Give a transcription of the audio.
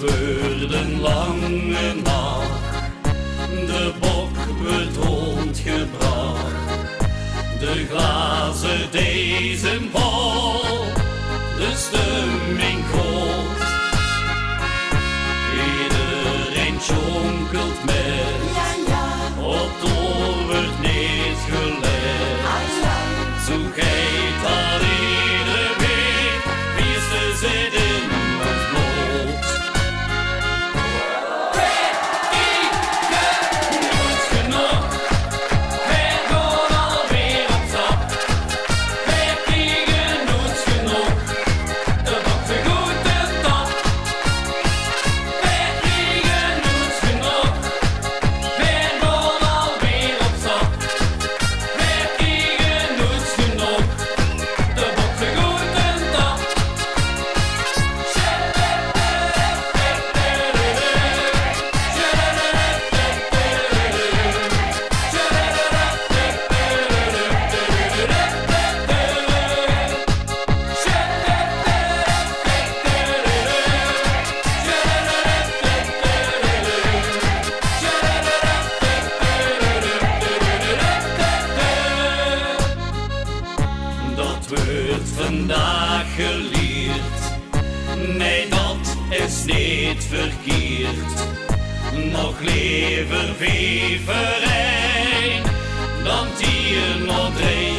wordt een lange nacht, de bok wordt rondgebracht, de glazen deze vol, de stemming groot. Iedereen jonkelt met, op tol wordt niet gelet. Zo gaat dat iedere week, wie is de zit in ons bloed. Nooit genoeg, wij gaan alweer op stap. Wij krijgen nooit genoeg, de bok vergoedt de top. Wij krijgen nooit genoeg, wij gaan alweer op stap. Wij krijgen nooit genoeg, de bok vergoedt de top. Dat wordt vandaag geleerd, nee dat is niet verkeerd. Nog liever veverijn dan die nog drie